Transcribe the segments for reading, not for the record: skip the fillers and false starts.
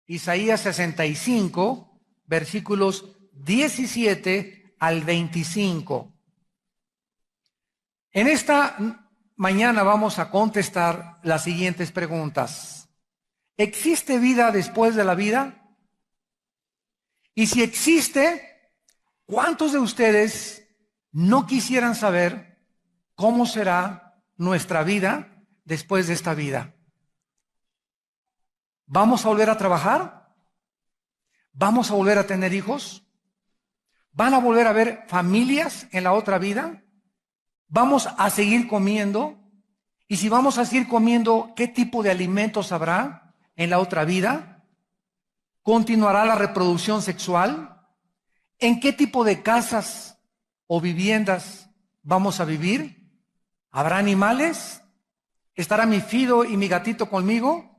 Isaías 65, versículos 17 al 25. En esta mañana vamos a contestar las siguientes preguntas. ¿Existe vida después de la vida? Y si existe, ¿cuántos de ustedes no quisieran saber cómo será nuestra vida después de esta vida? ¿Vamos a volver a trabajar? ¿Vamos a volver a tener hijos? ¿Van a volver a ver familias en la otra vida? ¿Vamos a seguir comiendo? Y si vamos a seguir comiendo, ¿qué tipo de alimentos habrá en la otra vida? ¿Continuará la reproducción sexual? ¿En qué tipo de casas o viviendas vamos a vivir? ¿Habrá animales? ¿Estará mi fido y mi gatito conmigo?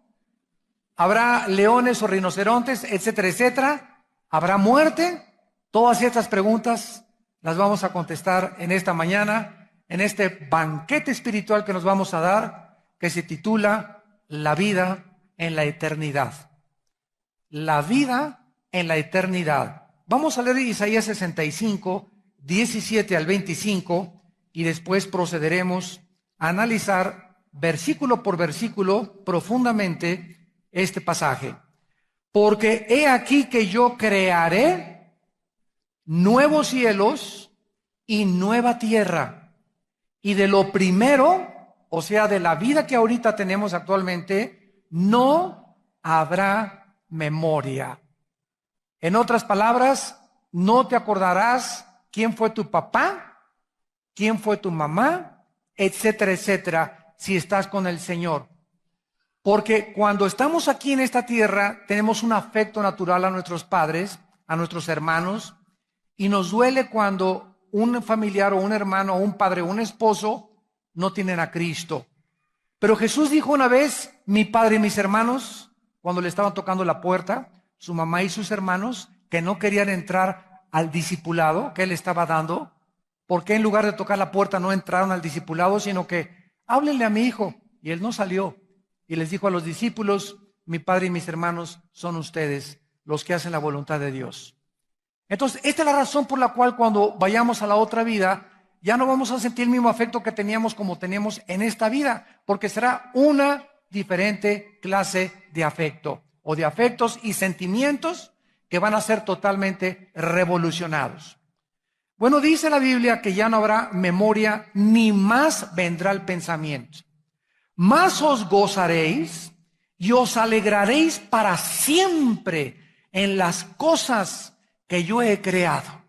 ¿Habrá leones o rinocerontes, etcétera, etcétera? ¿Habrá muerte? Todas estas preguntas las vamos a contestar en esta mañana, en este banquete espiritual que nos vamos a dar, que se titula La vida en la eternidad. La vida en la eternidad. Vamos a leer Isaías 65, 17 al 25, y después procederemos a analizar versículo por versículo profundamente este pasaje. Porque he aquí que yo crearé nuevos cielos y nueva tierra, y de lo primero, o sea, de la vida que ahorita tenemos actualmente, no habrá memoria. En otras palabras, no te acordarás quién fue tu papá, quién fue tu mamá, etcétera, etcétera, si estás con el Señor. Porque cuando estamos aquí en esta tierra, tenemos un afecto natural a nuestros padres, a nuestros hermanos, y nos duele cuando un familiar o un hermano o un padre o un esposo no tienen a Cristo. Pero Jesús dijo una vez, mi padre y mis hermanos, cuando le estaban tocando la puerta, su mamá y sus hermanos, que no querían entrar al discipulado que él estaba dando, ¿por qué en lugar de tocar la puerta no entraron al discipulado, sino que háblenle a mi hijo? Y él no salió. Y les dijo a los discípulos, mi padre y mis hermanos son ustedes, los que hacen la voluntad de Dios. Entonces, esta es la razón por la cual cuando vayamos a la otra vida, ya no vamos a sentir el mismo afecto que teníamos como tenemos en esta vida, porque será una diferente clase de afecto, o de afectos y sentimientos que van a ser totalmente revolucionados. Bueno, dice la Biblia que ya no habrá memoria, ni más vendrá el pensamiento. Más os gozaréis y os alegraréis para siempre en las cosas que yo he creado.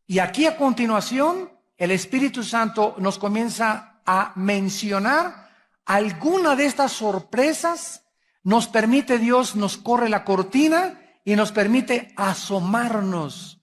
Y aquí a continuación, el Espíritu Santo nos comienza a mencionar alguna de estas sorpresas. Nos permite Dios, nos corre la cortina y nos permite asomarnos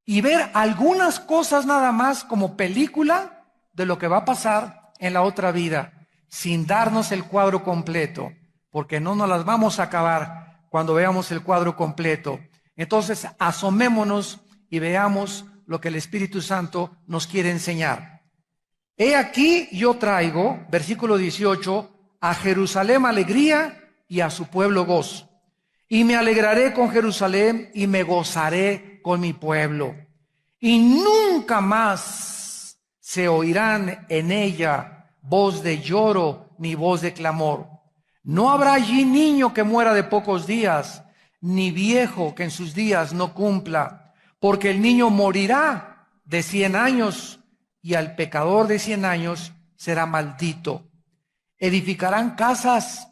y ver algunas cosas nada más como película de lo que va a pasar en la otra vida, sin darnos el cuadro completo, porque no nos las vamos a acabar cuando veamos el cuadro completo. Entonces, asomémonos y veamos lo que el Espíritu Santo nos quiere enseñar. He aquí yo traigo, versículo 18, a Jerusalén alegría y a su pueblo gozo. Y me alegraré con Jerusalén y me gozaré con mi pueblo. Y nunca más se oirán en ella voz de lloro ni voz de clamor. No habrá allí niño que muera de pocos días, ni viejo que en sus días no cumpla, porque el niño morirá de 100 años y al pecador de 100 años será maldito. Edificarán casas,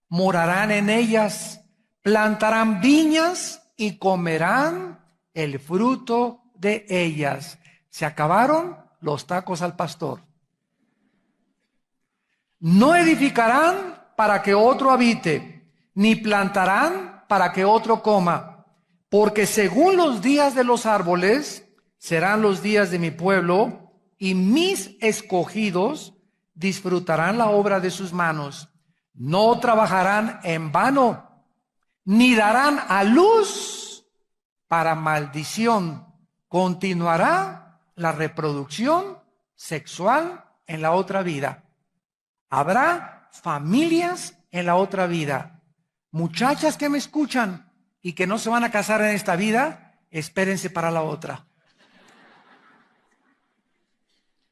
morarán en ellas, plantarán viñas y comerán el fruto de ellas. Se acabaron los tacos al pastor. No edificarán para que otro habite, ni plantarán para que otro coma, porque según los días de los árboles serán los días de mi pueblo, y mis escogidos disfrutarán la obra de sus manos. No trabajarán en vano, ni darán a luz para maldición. Continuará la reproducción sexual en la otra vida. Habrá familias en la otra vida. Muchachas que me escuchan y que no se van a casar en esta vida, espérense para la otra.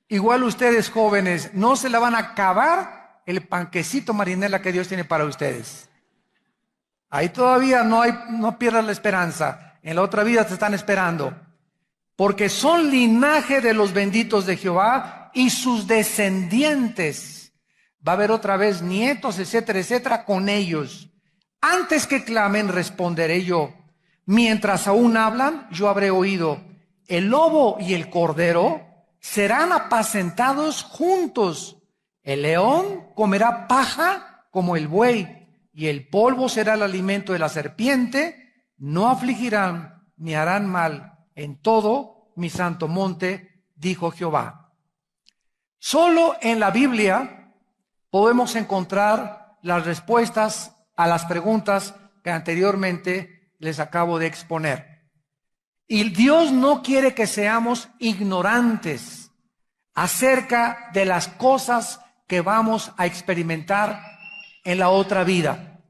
Igual ustedes jóvenes, no se la van a acabar el panquecito marinela que Dios tiene para ustedes. Ahí todavía no pierdas la esperanza. En la otra vida te están esperando. Porque son linaje de los benditos de Jehová y sus descendientes. Va a haber otra vez nietos, etcétera, etcétera, con ellos. Antes que clamen, responderé yo. Mientras aún hablan, yo habré oído. El lobo y el cordero serán apacentados juntos. El león comerá paja como el buey, y el polvo será el alimento de la serpiente. No afligirán ni harán mal en todo mi santo monte, dijo Jehová. Solo en la Biblia podemos encontrar las respuestas a las preguntas que anteriormente les acabo de exponer. Y Dios no quiere que seamos ignorantes acerca de las cosas que vamos a experimentar en la otra vida.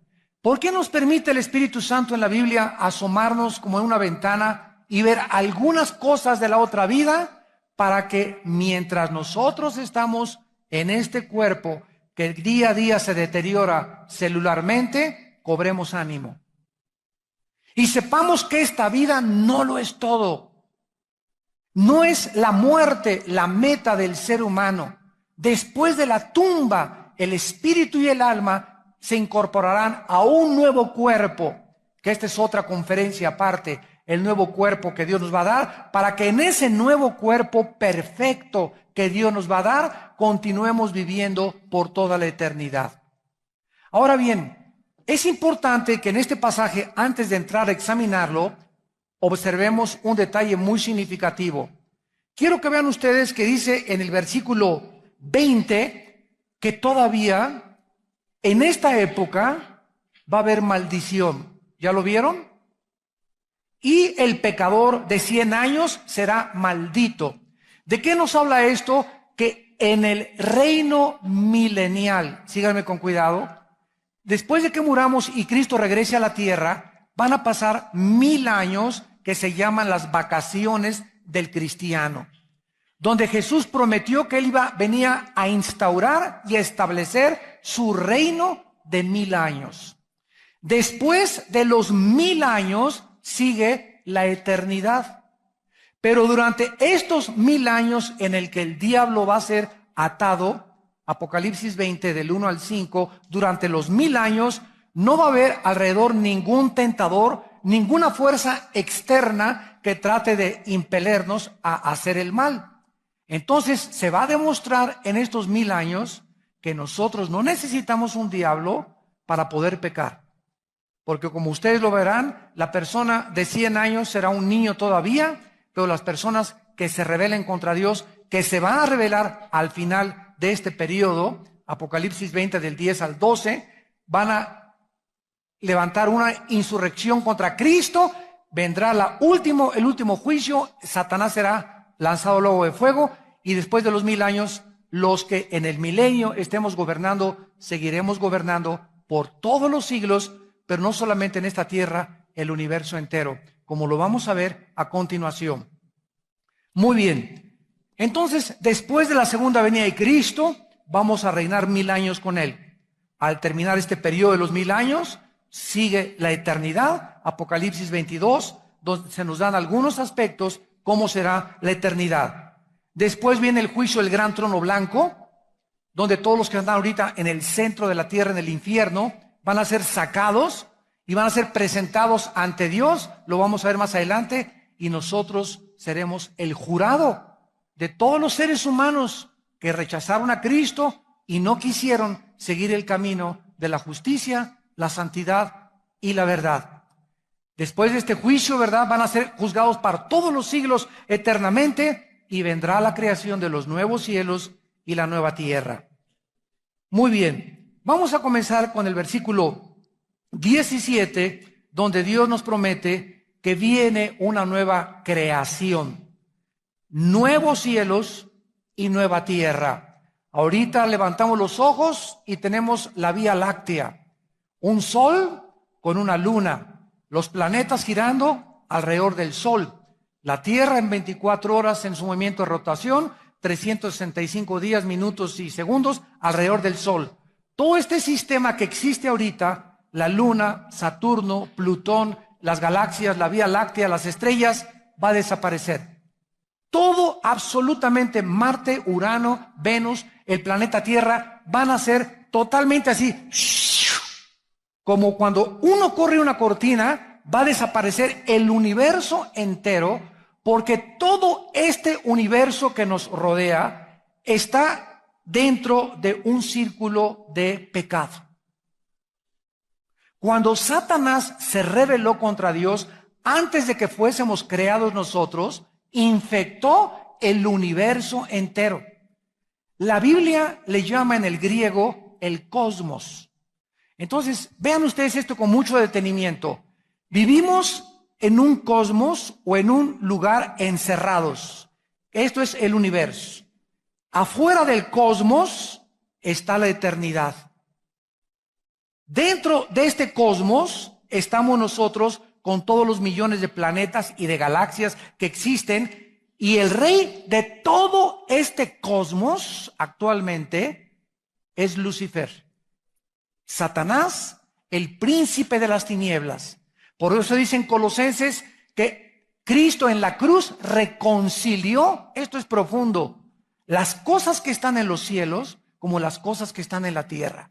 ¿Por qué nos permite el Espíritu Santo en la Biblia asomarnos como en una ventana y ver algunas cosas de la otra vida para que mientras nosotros estamos en este cuerpo que día a día se deteriora celularmente, cobremos ánimo? Y sepamos que esta vida no lo es todo. No es la muerte la meta del ser humano. Después de la tumba, el espíritu y el alma se incorporarán a un nuevo cuerpo, que esta es otra conferencia aparte, el nuevo cuerpo que Dios nos va a dar, para que en ese nuevo cuerpo perfecto que Dios nos va a dar, continuemos viviendo por toda la eternidad. Ahora bien, es importante que en este pasaje, antes de entrar a examinarlo, observemos un detalle muy significativo. Quiero que vean ustedes que dice en el versículo 20 que todavía en esta época va a haber maldición. ¿Ya lo vieron? Y el pecador de 100 años será maldito. ¿De qué nos habla esto? Que en el reino milenial, síganme con cuidado, después de que muramos y Cristo regrese a la tierra, van a pasar 1000 años que se llaman las vacaciones del cristiano, donde Jesús prometió que Él venía a instaurar y a establecer su reino de 1000 años. Después de los 1000 años sigue la eternidad. Pero durante estos 1000 años en el que el diablo va a ser atado, Apocalipsis 20 del 1 al 5, durante los 1000 años no va a haber alrededor ningún tentador, ninguna fuerza externa que trate de impelernos a hacer el mal. Entonces se va a demostrar en estos 1000 años que nosotros no necesitamos un diablo para poder pecar. Porque como ustedes lo verán, la persona de 100 años será un niño todavía, pero las personas que se rebelen contra Dios, que se van a rebelar al final de este periodo, Apocalipsis 20 del 10 al 12, van a levantar una insurrección contra Cristo, vendrá el último juicio, Satanás será lanzado luego de fuego, y después de los 1000 años, los que en el milenio estemos gobernando, seguiremos gobernando por todos los siglos, pero no solamente en esta tierra, el universo entero, como lo vamos a ver a continuación. Muy bien. Entonces, después de la segunda venida de Cristo, vamos a reinar 1000 años con Él. Al terminar este periodo de los 1000 años, sigue la eternidad, Apocalipsis 22, donde se nos dan algunos aspectos, cómo será la eternidad. Después viene el juicio del gran trono blanco, donde todos los que están ahorita en el centro de la tierra, en el infierno, van a ser sacados y van a ser presentados ante Dios, lo vamos a ver más adelante, y nosotros seremos el jurado de todos los seres humanos que rechazaron a Cristo y no quisieron seguir el camino de la justicia, la santidad y la verdad. Después de este juicio, ¿verdad?, van a ser juzgados para todos los siglos eternamente y vendrá la creación de los nuevos cielos y la nueva tierra. Muy bien, vamos a comenzar con el versículo 17, donde Dios nos promete que viene una nueva creación. Nuevos cielos y nueva tierra. Ahorita levantamos los ojos y tenemos la Vía Láctea, un sol con una luna, los planetas girando alrededor del Sol, la Tierra en 24 horas en su movimiento de rotación, 365 días, minutos y segundos alrededor del Sol. Todo este sistema que existe ahorita, la Luna, Saturno, Plutón, las galaxias, la Vía Láctea, las estrellas, va a desaparecer. Todo, absolutamente, Marte, Urano, Venus, el planeta Tierra, van a ser totalmente así, como cuando uno corre una cortina, va a desaparecer el universo entero, porque todo este universo que nos rodea está dentro de un círculo de pecado. Cuando Satanás se rebeló contra Dios, antes de que fuésemos creados nosotros, infectó el universo entero. La Biblia le llama en el griego el cosmos. Entonces, vean ustedes esto con mucho detenimiento. Vivimos en un cosmos o en un lugar encerrados. Esto es el universo. Afuera del cosmos está la eternidad. Dentro de este cosmos estamos nosotros con todos los millones de planetas y de galaxias que existen, y el rey de todo este cosmos actualmente es Lucifer. Satanás, el príncipe de las tinieblas. Por eso dice en Colosenses que Cristo en la cruz reconcilió, esto es profundo, las cosas que están en los cielos como las cosas que están en la tierra.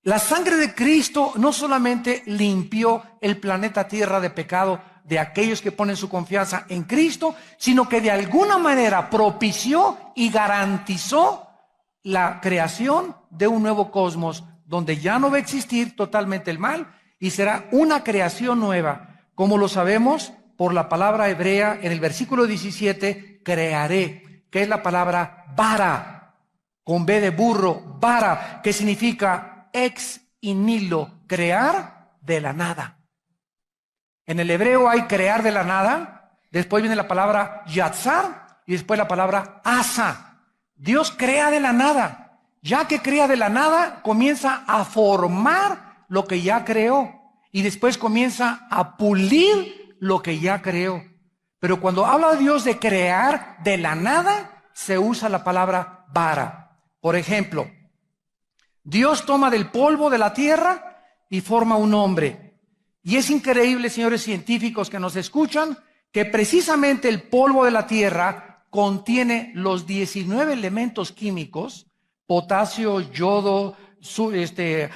La sangre de Cristo no solamente limpió el planeta Tierra de pecado de aquellos que ponen su confianza en Cristo, sino que de alguna manera propició y garantizó la creación de un nuevo cosmos, donde ya no va a existir totalmente el mal y será una creación nueva. Como lo sabemos por la palabra hebrea en el versículo 17, crearé, que es la palabra bara, con B de burro, bara, que significa ex nihilo, crear de la nada. En el hebreo hay crear de la nada, después viene la palabra yatzar y después la palabra asa. Dios crea de la nada. Ya que crea de la nada, comienza a formar lo que ya creó y después comienza a pulir lo que ya creó. Pero cuando habla Dios de crear de la nada, se usa la palabra bara. Por ejemplo, Dios toma del polvo de la tierra y forma un hombre. Y es increíble, señores científicos que nos escuchan, que precisamente el polvo de la tierra contiene los 19 elementos químicos, potasio, yodo,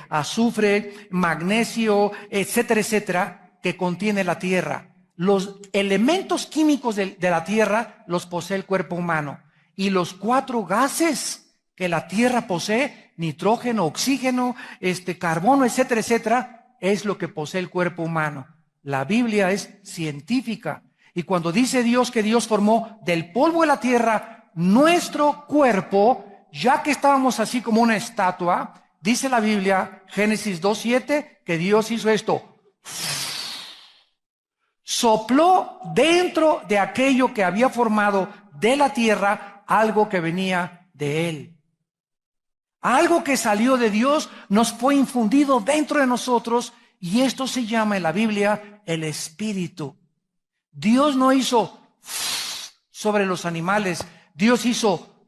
azufre, magnesio, etcétera, etcétera, que contiene la tierra. Los elementos químicos de la tierra los posee el cuerpo humano. Y los 4 gases que la tierra posee, nitrógeno, oxígeno, carbono, etcétera, etcétera, es lo que posee el cuerpo humano. La Biblia es científica. Y cuando dice Dios que Dios formó del polvo de la tierra nuestro cuerpo, ya que estábamos así como una estatua, dice la Biblia, Génesis 2:7, que Dios hizo esto. Sopló dentro de aquello que había formado de la tierra algo que venía de Él. Algo que salió de Dios nos fue infundido dentro de nosotros, y esto se llama en la Biblia el Espíritu. Dios no hizo sobre los animales, Dios hizo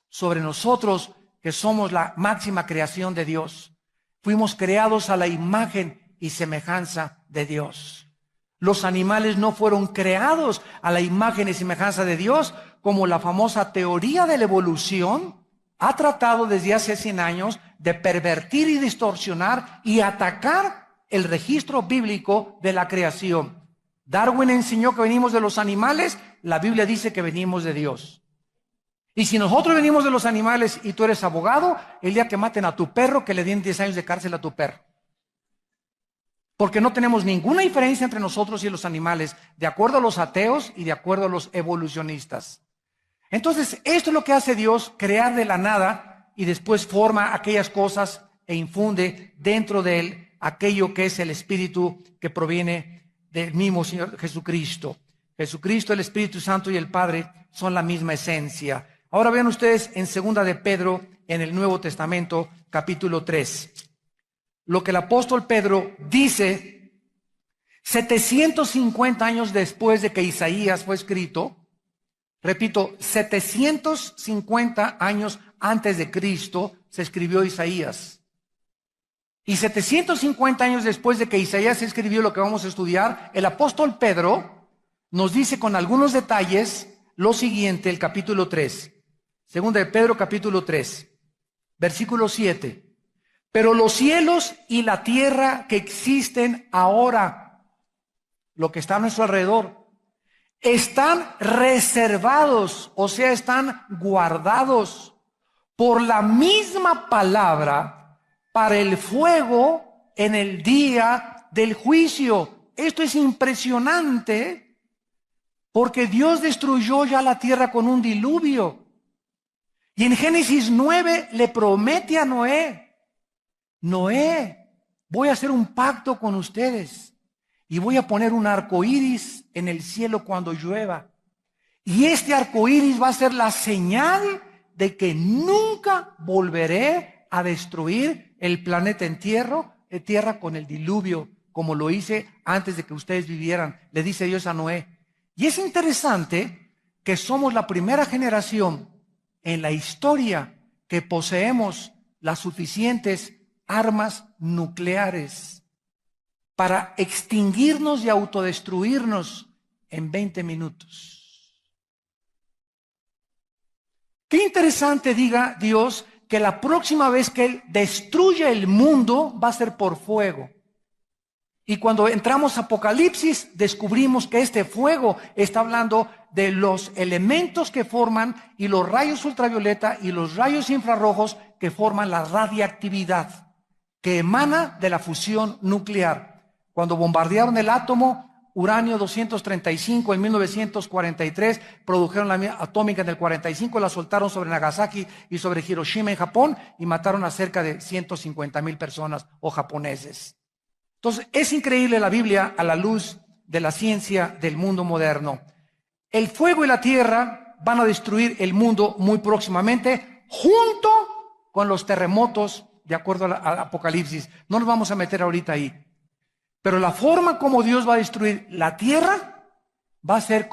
sobre nosotros, que somos la máxima creación de Dios. Fuimos creados a la imagen y semejanza de Dios. Los animales no fueron creados a la imagen y semejanza de Dios, como la famosa teoría de la evolución ha tratado desde hace 100 años de pervertir y distorsionar y atacar el registro bíblico de la creación. Darwin enseñó que venimos de los animales, la Biblia dice que venimos de Dios. Y si nosotros venimos de los animales y tú eres abogado, el día que maten a tu perro, que le den 10 años de cárcel a tu perro. Porque no tenemos ninguna diferencia entre nosotros y los animales, de acuerdo a los ateos y de acuerdo a los evolucionistas. Entonces, esto es lo que hace Dios, crear de la nada y después forma aquellas cosas e infunde dentro de él aquello que es el Espíritu que proviene del mismo Señor Jesucristo. Jesucristo, el Espíritu Santo y el Padre son la misma esencia. Ahora vean ustedes en 2 de Pedro, en el Nuevo Testamento, capítulo 3. lo que el apóstol Pedro dice 750 años después de que Isaías fue escrito. Repito, 750 años antes de Cristo se escribió Isaías. Y 750 años después de que Isaías escribió lo que vamos a estudiar, el apóstol Pedro nos dice con algunos detalles lo siguiente, el capítulo 3. Segunda de Pedro, capítulo 3, versículo 7. Pero los cielos y la tierra que existen ahora, lo que está a nuestro alrededor, están reservados, o sea, están guardados por la misma palabra para el fuego en el día del juicio. Esto es impresionante porque Dios destruyó ya la tierra con un diluvio. Y en Génesis 9 le promete a Noé, voy a hacer un pacto con ustedes y voy a poner un arco iris en el cielo cuando llueva. Y este arco iris va a ser la señal de que nunca volveré a destruir el planeta en tierra con el diluvio, como lo hice antes de que ustedes vivieran, le dice Dios a Noé. Y es interesante que somos la primera generación en la historia que poseemos las suficientes armas nucleares para extinguirnos y autodestruirnos en 20 minutos. Qué interesante, diga Dios, que la próxima vez que Él destruya el mundo va a ser por fuego. Y cuando entramos a Apocalipsis, descubrimos que este fuego está hablando de los elementos que forman y los rayos ultravioleta y los rayos infrarrojos que forman la radiactividad que emana de la fusión nuclear. Cuando bombardearon el átomo, uranio 235 en 1943, produjeron la atómica en el 45, la soltaron sobre Nagasaki y sobre Hiroshima en Japón y mataron a cerca de 150,000 personas o japoneses. Entonces, es increíble la Biblia a la luz de la ciencia del mundo moderno. El fuego y la tierra van a destruir el mundo muy próximamente, junto con los terremotos, de acuerdo al Apocalipsis. No nos vamos a meter ahorita ahí. Pero la forma como Dios va a destruir la tierra va a ser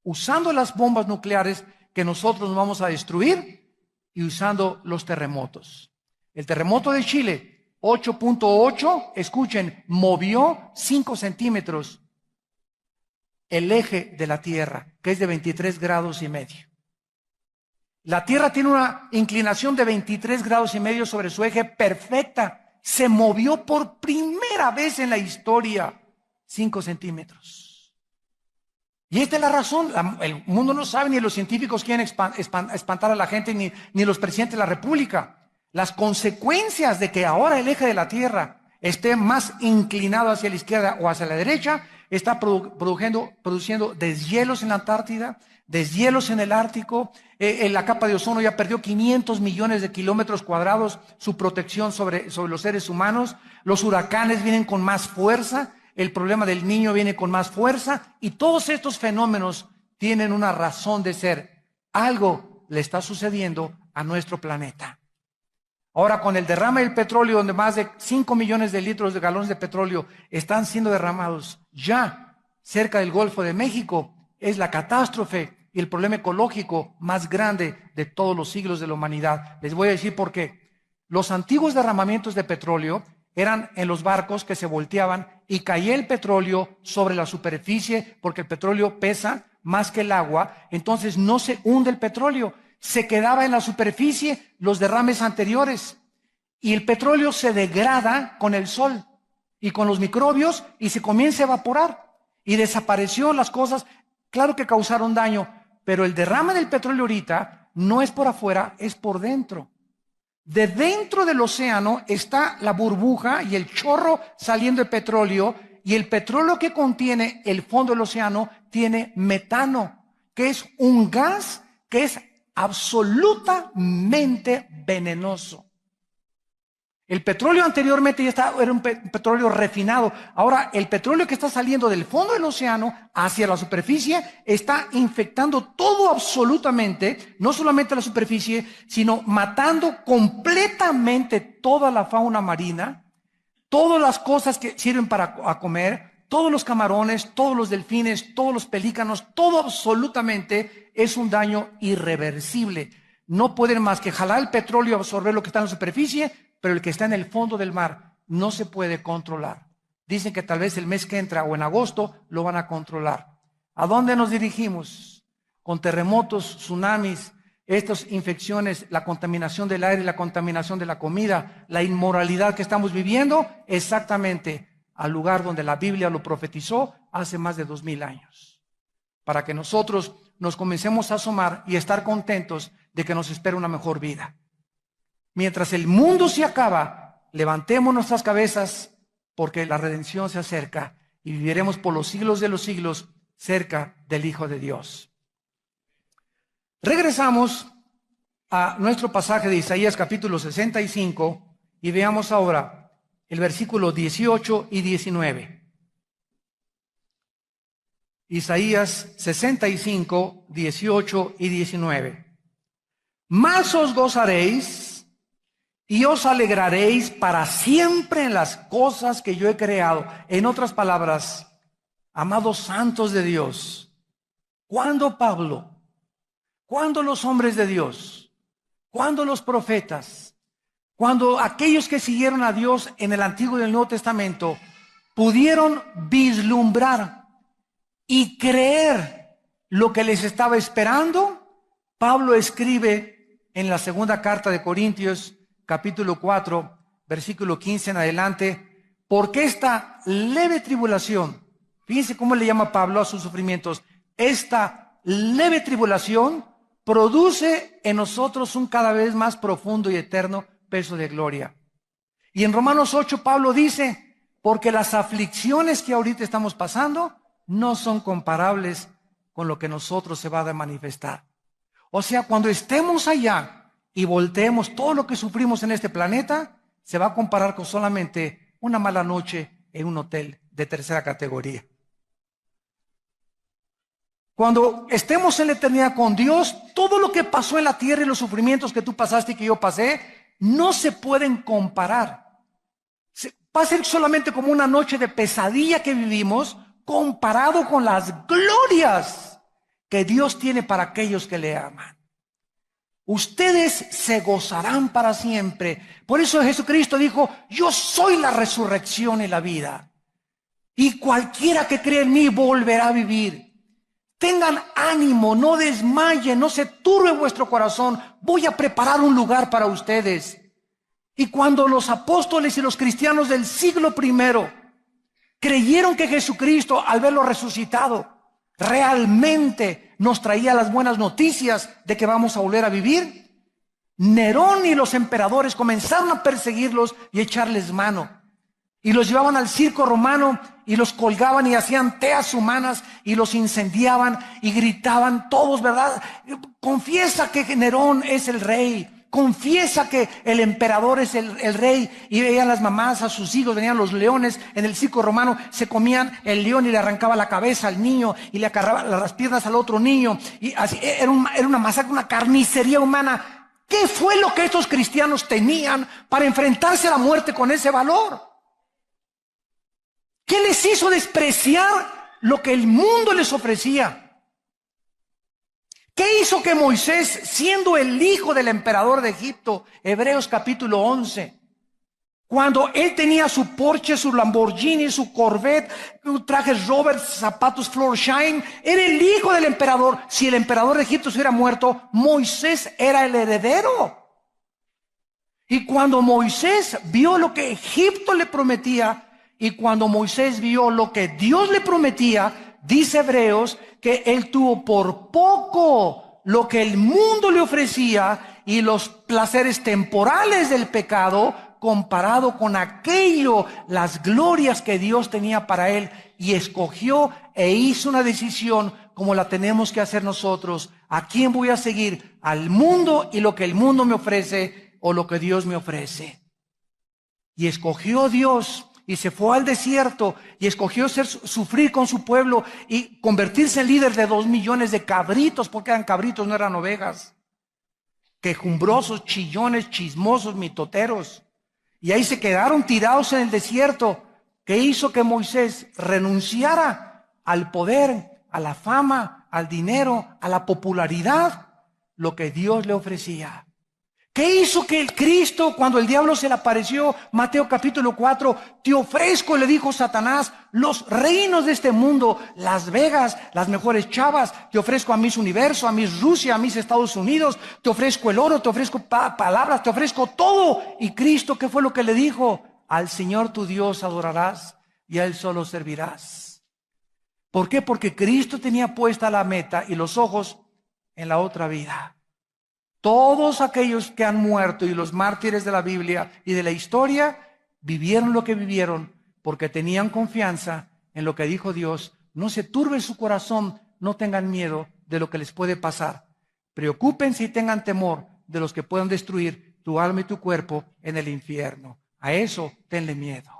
usando las bombas nucleares que nosotros nos vamos a destruir y usando los terremotos. El terremoto de Chile, 8.8, escuchen, movió 5 centímetros el eje de la Tierra, que es de 23 grados y medio. La Tierra tiene una inclinación de 23 grados y medio sobre su eje perfecta. Se movió por primera vez en la historia 5 centímetros. Y esta es la razón. El mundo no sabe, ni los científicos quieren espantar a la gente, ni los presidentes de la República. Las consecuencias de que ahora el eje de la Tierra esté más inclinado hacia la izquierda o hacia la derecha, está produciendo deshielos en la Antártida, deshielos en el Ártico. En la capa de ozono ya perdió 500 millones de kilómetros cuadrados su protección sobre los seres humanos. Los huracanes vienen con más fuerza, el problema del Niño viene con más fuerza, y todos estos fenómenos tienen una razón de ser. Algo le está sucediendo a nuestro planeta. Ahora, con el derrame del petróleo, donde más de 5 millones de litros de galones de petróleo están siendo derramados ya cerca del Golfo de México, es la catástrofe y el problema ecológico más grande de todos los siglos de la humanidad. Les voy a decir por qué. Los antiguos derramamientos de petróleo eran en los barcos que se volteaban y caía el petróleo sobre la superficie, porque el petróleo pesa más que el agua, entonces no se hunde el petróleo. Se quedaba en la superficie los derrames anteriores y el petróleo se degrada con el sol y con los microbios y se comienza a evaporar y desapareció las cosas. Claro que causaron daño, pero el derrame del petróleo ahorita no es por afuera, es por dentro. De dentro del océano está la burbuja y el chorro saliendo de petróleo, y el petróleo que contiene el fondo del océano tiene metano, que es un gas que es absolutamente venenoso. El petróleo anteriormente era un petróleo refinado. Ahora, el petróleo que está saliendo del fondo del océano hacia la superficie está infectando todo absolutamente, no solamente la superficie, sino matando completamente toda la fauna marina, todas las cosas que sirven para comer, todos los camarones, todos los delfines, todos los pelícanos, todo absolutamente es un daño irreversible. No pueden más que jalar el petróleo y absorber lo que está en la superficie, pero el que está en el fondo del mar no se puede controlar. Dicen que tal vez el mes que entra o en agosto lo van a controlar. ¿A dónde nos dirigimos? Con terremotos, tsunamis, estas infecciones, la contaminación del aire, la contaminación de la comida, la inmoralidad que estamos viviendo, exactamente al lugar donde la Biblia lo profetizó hace más de 2000 años. Para que nosotros nos comencemos a asomar y estar contentos de que nos espera una mejor vida. Mientras el mundo se acaba, levantemos nuestras cabezas porque la redención se acerca y viviremos por los siglos de los siglos cerca del Hijo de Dios. Regresamos a nuestro pasaje de Isaías capítulo 65 y veamos ahora el versículo 18 y 19. Isaías 65, 18 y 19. Más os gozaréis y os alegraréis para siempre en las cosas que yo he creado. En otras palabras, amados santos de Dios, ¿cuándo Pablo? ¿Cuándo los hombres de Dios? ¿Cuándo los profetas? Cuando aquellos que siguieron a Dios en el Antiguo y el Nuevo Testamento pudieron vislumbrar y creer lo que les estaba esperando, Pablo escribe en la segunda carta de Corintios, capítulo 4, versículo 15 en adelante, porque esta leve tribulación, fíjense cómo le llama Pablo a sus sufrimientos, esta leve tribulación produce en nosotros un cada vez más profundo y eterno peso de gloria. Y en Romanos 8 Pablo dice, porque las aflicciones que ahorita estamos pasando no son comparables con lo que nosotros se va a manifestar. O sea, cuando estemos allá y volteemos todo lo que sufrimos en este planeta, se va a comparar con solamente una mala noche en un hotel de tercera categoría. Cuando estemos en la eternidad con Dios, todo lo que pasó en la tierra y los sufrimientos que tú pasaste y que yo pasé, no se pueden comparar. Va a ser solamente como una noche de pesadilla que vivimos, comparado con las glorias que Dios tiene para aquellos que le aman. Ustedes se gozarán para siempre. Por eso Jesucristo dijo, yo soy la resurrección y la vida. Y cualquiera que cree en mí volverá a vivir. Tengan ánimo, no desmayen, no se turbe vuestro corazón. Voy a preparar un lugar para ustedes. Y cuando los apóstoles y los cristianos del siglo I creyeron que Jesucristo, al verlo resucitado, realmente nos traía las buenas noticias de que vamos a volver a vivir, Nerón y los emperadores comenzaron a perseguirlos y echarles mano. Y los llevaban al circo romano y los colgaban y hacían teas humanas y los incendiaban y gritaban todos, ¿verdad? Confiesa que Nerón es el rey. Confiesa que el emperador es el rey. Y veían las mamás a sus hijos, venían los leones en el circo romano, se comían el león y le arrancaba la cabeza al niño y le agarraba las piernas al otro niño. Y así, era una masacre, una carnicería humana. ¿Qué fue lo que estos cristianos tenían para enfrentarse a la muerte con ese valor? ¿Qué les hizo despreciar lo que el mundo les ofrecía? ¿Qué hizo que Moisés, siendo el hijo del emperador de Egipto, Hebreos capítulo 11, cuando él tenía su Porsche, su Lamborghini, su Corvette, trajes Robert, zapatos Florsheim, era el hijo del emperador? Si el emperador de Egipto se hubiera muerto, Moisés era el heredero. Y cuando Moisés vio lo que Egipto le prometía, y cuando Moisés vio lo que Dios le prometía, dice Hebreos que él tuvo por poco lo que el mundo le ofrecía y los placeres temporales del pecado comparado con aquello, las glorias que Dios tenía para él, y escogió e hizo una decisión como la tenemos que hacer nosotros. ¿A quién voy a seguir? ¿Al mundo y lo que el mundo me ofrece o lo que Dios me ofrece? Y escogió Dios y se fue al desierto y escogió sufrir con su pueblo y convertirse en líder de 2 millones de cabritos, porque eran cabritos, no eran ovejas. Quejumbrosos, chillones, chismosos, mitoteros. Y ahí se quedaron tirados en el desierto, que hizo que Moisés renunciara al poder, a la fama, al dinero, a la popularidad, lo que Dios le ofrecía. ¿Qué hizo que el Cristo, cuando el diablo se le apareció, Mateo capítulo 4, te ofrezco, le dijo Satanás, los reinos de este mundo, Las Vegas, las mejores chavas, te ofrezco a Miss Universo, a Miss Rusia, a Miss Estados Unidos, te ofrezco el oro, te ofrezco palabras, te ofrezco todo? Y Cristo, ¿qué fue lo que le dijo? Al Señor tu Dios adorarás y a Él solo servirás. ¿Por qué? Porque Cristo tenía puesta la meta y los ojos en la otra vida. Todos aquellos que han muerto y los mártires de la Biblia y de la historia vivieron lo que vivieron porque tenían confianza en lo que dijo Dios. No se turbe su corazón, no tengan miedo de lo que les puede pasar. Preocúpense y tengan temor de los que puedan destruir tu alma y tu cuerpo en el infierno. A eso tenle miedo.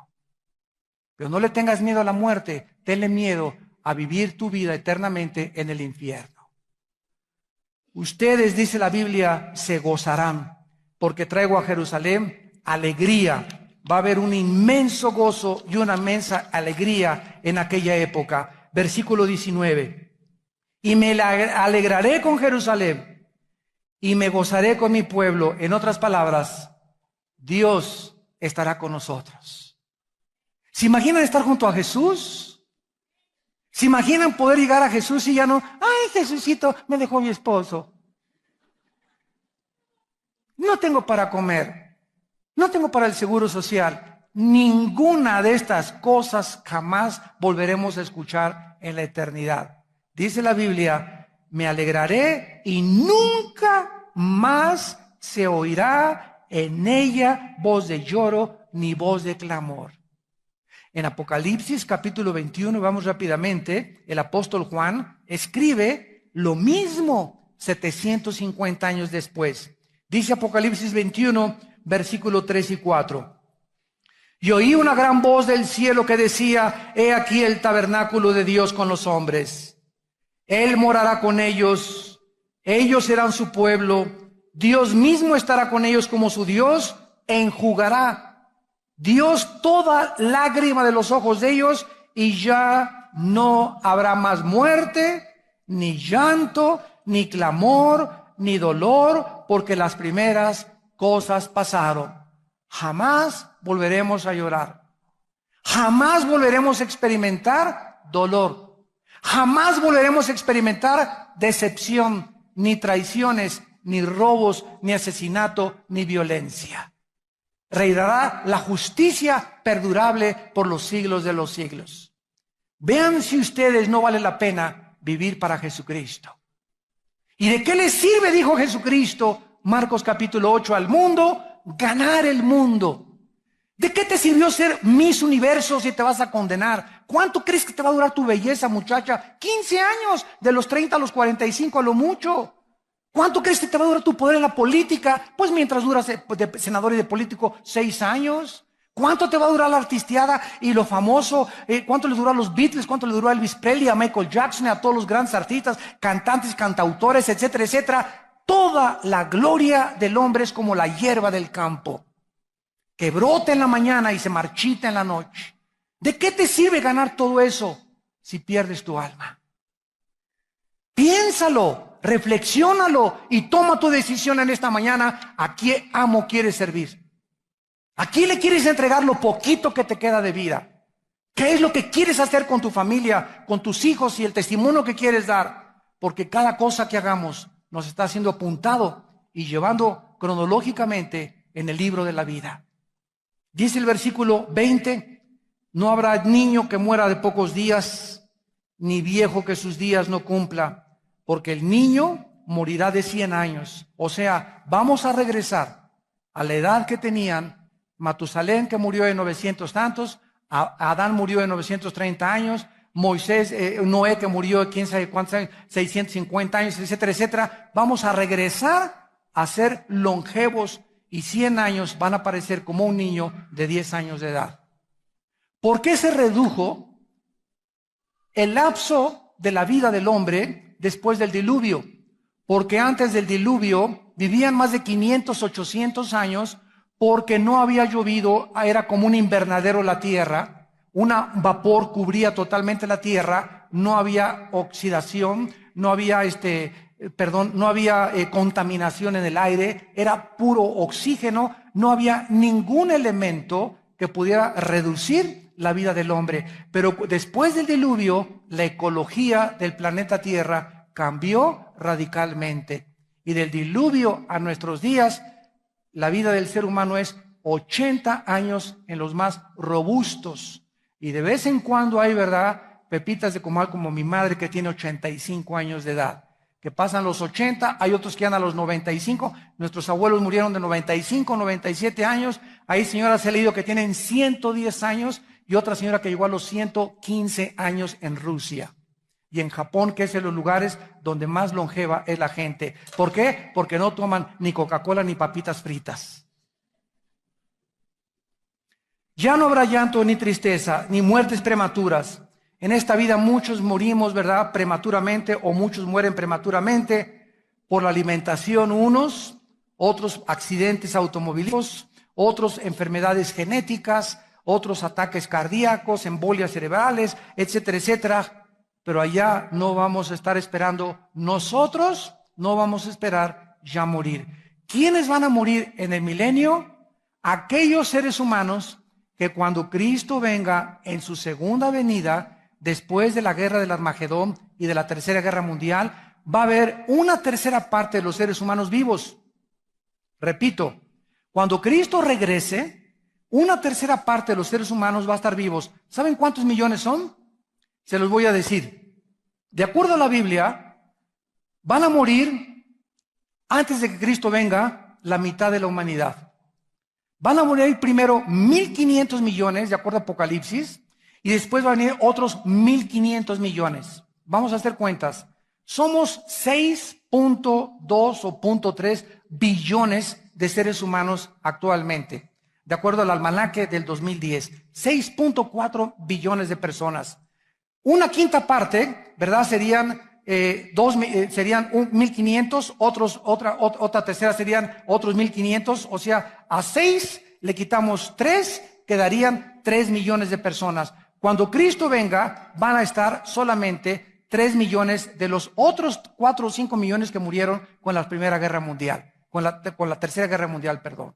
Pero no le tengas miedo a la muerte, tenle miedo a vivir tu vida eternamente en el infierno. Ustedes, dice la Biblia, se gozarán, porque traigo a Jerusalén alegría. Va a haber un inmenso gozo y una inmensa alegría en aquella época. Versículo 19. Y me alegraré con Jerusalén y me gozaré con mi pueblo. En otras palabras, Dios estará con nosotros. ¿Se imaginan estar junto a Jesús? ¿Se imaginan poder llegar a Jesús y ya no? Ay, Jesucito, me dejó mi esposo. No tengo para comer. No tengo para el seguro social. Ninguna de estas cosas jamás volveremos a escuchar en la eternidad. Dice la Biblia, me alegraré y nunca más se oirá en ella voz de lloro ni voz de clamor. En Apocalipsis capítulo 21, vamos rápidamente, el apóstol Juan escribe lo mismo 750 años después. Dice Apocalipsis 21, versículo 3 y 4. Y oí una gran voz del cielo que decía, he aquí el tabernáculo de Dios con los hombres. Él morará con ellos, ellos serán su pueblo, Dios mismo estará con ellos como su Dios, e enjugará Dios toda lágrima de los ojos de ellos, y ya no habrá más muerte, ni llanto, ni clamor, ni dolor, porque las primeras cosas pasaron. Jamás volveremos a llorar. Jamás volveremos a experimentar dolor. Jamás volveremos a experimentar decepción, ni traiciones, ni robos, ni asesinato, ni violencia. Reinará la justicia perdurable por los siglos de los siglos. Vean si ustedes no vale la pena vivir para Jesucristo. ¿Y de qué les sirve, dijo Jesucristo, Marcos capítulo 8, al mundo? Ganar el mundo. ¿De qué te sirvió ser Miss Universo si te vas a condenar? ¿Cuánto crees que te va a durar tu belleza, muchacha? 15 años, de los 30 a los 45 a lo mucho. ¿Cuánto crees que te va a durar tu poder en la política? Pues mientras duras de senador y de político 6 años. ¿Cuánto te va a durar la artisteada y lo famoso? ¿Cuánto le duró a los Beatles? ¿Cuánto le duró a Elvis Presley, a Michael Jackson, a todos los grandes artistas, cantantes, cantautores, etcétera, etcétera? Toda la gloria del hombre es como la hierba del campo, que brota en la mañana y se marchita en la noche. ¿De qué te sirve ganar todo eso si pierdes tu alma? Piénsalo, reflexiónalo y toma tu decisión en esta mañana. ¿A qué amo quieres servir? ¿A quién le quieres entregar lo poquito que te queda de vida? ¿Qué es lo que quieres hacer con tu familia, con tus hijos y el testimonio que quieres dar? Porque cada cosa que hagamos nos está siendo apuntado y llevando cronológicamente en el libro de la vida. Dice el versículo 20, no habrá niño que muera de pocos días, ni viejo que sus días no cumpla, porque el niño morirá de 100 años. O sea, vamos a regresar a la edad que tenían Matusalén, que murió de 900 tantos, Adán murió de 930 años, Moisés, Noé, que murió de quién sabe cuántos años, 650 años, etcétera, etcétera. Vamos a regresar a ser longevos y 100 años van a parecer como un niño de 10 años de edad. ¿Por qué se redujo el lapso de la vida del hombre después del diluvio? Porque antes del diluvio vivían más de 500, 800 años porque no había llovido, era como un invernadero la tierra, un vapor cubría totalmente la tierra, no había oxidación, no había contaminación en el aire, era puro oxígeno, no había ningún elemento que pudiera reducir la vida del hombre. Pero después del diluvio, la ecología del planeta Tierra cambió radicalmente. Y del diluvio a nuestros días, la vida del ser humano es 80 años en los más robustos. Y de vez en cuando hay, ¿verdad?, pepitas de comal como mi madre que tiene 85 años de edad, que pasan los 80, hay otros que andan a los 95, nuestros abuelos murieron de 95, 97 años, hay señoras he leído que tienen 110 años y otra señora que llegó a los 115 años en Rusia y en Japón, que es de los lugares donde más longeva es la gente. ¿Por qué? Porque no toman ni Coca-Cola ni papitas fritas. Ya no habrá llanto ni tristeza, ni muertes prematuras. En esta vida muchos morimos, ¿verdad?, prematuramente, o muchos mueren prematuramente por la alimentación unos, otros accidentes automovilísticos, otros enfermedades genéticas, otros ataques cardíacos, embolias cerebrales, etcétera, etcétera. Pero allá no vamos a estar esperando, nosotros no vamos a esperar ya morir. ¿Quiénes van a morir en el milenio? Aquellos seres humanos que cuando Cristo venga en su segunda venida, después de la guerra del Armagedón y de la Tercera Guerra Mundial, va a haber una tercera parte de los seres humanos vivos. Repito, cuando Cristo regrese, una tercera parte de los seres humanos va a estar vivos. ¿Saben cuántos millones son? Se los voy a decir. De acuerdo a la Biblia, van a morir antes de que Cristo venga la mitad de la humanidad. Van a morir primero 1.500 millones, de acuerdo a Apocalipsis, y después van a venir otros 1.500 millones. Vamos a hacer cuentas. Somos 6.2 o 0.3 billones de seres humanos actualmente, de acuerdo al almanaque del 2010. 6.4 billones de personas. Una quinta parte, ¿verdad?, serían 1.500, otra tercera serían otros 1.500, o sea, a 6 le quitamos 3, quedarían 3 millones de personas. Cuando Cristo venga, van a estar solamente 3 millones de los otros 4 o 5 millones que murieron con la Primera Guerra Mundial, con la Tercera Guerra Mundial, perdón.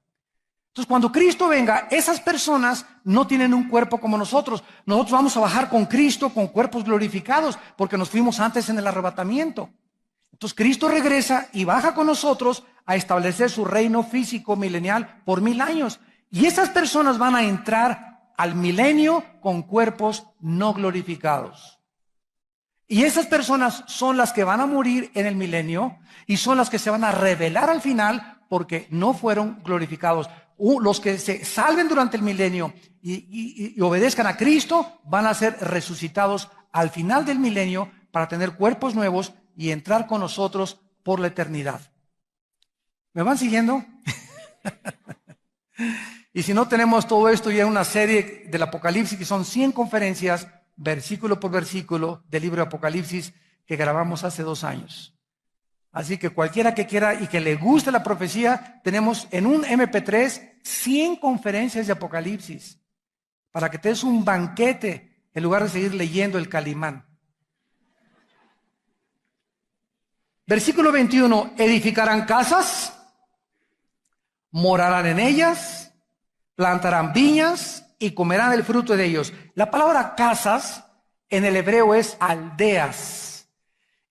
Entonces, cuando Cristo venga, esas personas no tienen un cuerpo como nosotros. Nosotros vamos a bajar con Cristo con cuerpos glorificados, porque nos fuimos antes en el arrebatamiento. Entonces, Cristo regresa y baja con nosotros a establecer su reino físico milenial por 1000 años. Y esas personas van a entrar al milenio con cuerpos no glorificados. Y esas personas son las que van a morir en el milenio y son las que se van a revelar al final porque no fueron glorificados. Los que se salven durante el milenio y obedezcan a Cristo van a ser resucitados al final del milenio para tener cuerpos nuevos y entrar con nosotros por la eternidad. ¿Me van siguiendo? Y si no, tenemos todo esto ya en una serie del Apocalipsis, que son 100 conferencias, versículo por versículo, del libro de Apocalipsis, que grabamos hace 2 años. Así que cualquiera que quiera y que le guste la profecía, tenemos en un MP3 100 conferencias de Apocalipsis, para que te des un banquete en lugar de seguir leyendo el Calimán. Versículo 21, edificarán casas, morarán en ellas, plantarán viñas y comerán el fruto de ellos. La palabra casas en el hebreo es aldeas.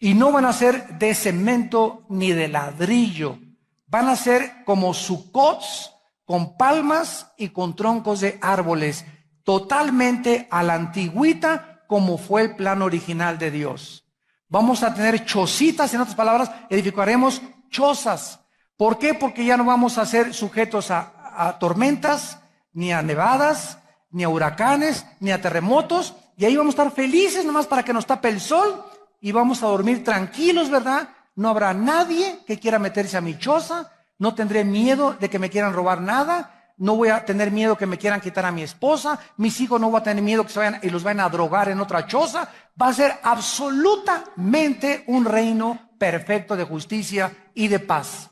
Y no van a ser de cemento ni de ladrillo. Van a ser como sucots, con palmas y con troncos de árboles. Totalmente a la antigüita, como fue el plan original de Dios. Vamos a tener chocitas, en otras palabras, edificaremos chozas. ¿Por qué? Porque ya no vamos a ser sujetos a tormentas, ni a nevadas, ni a huracanes, ni a terremotos. Y ahí vamos a estar felices nomás para que nos tape el sol. Y vamos a dormir tranquilos, ¿verdad? No habrá nadie que quiera meterse a mi choza, no tendré miedo de que me quieran robar nada, no voy a tener miedo que me quieran quitar a mi esposa, mis hijos no voy a tener miedo que se vayan y los vayan a drogar en otra choza. Va a ser absolutamente un reino perfecto de justicia y de paz.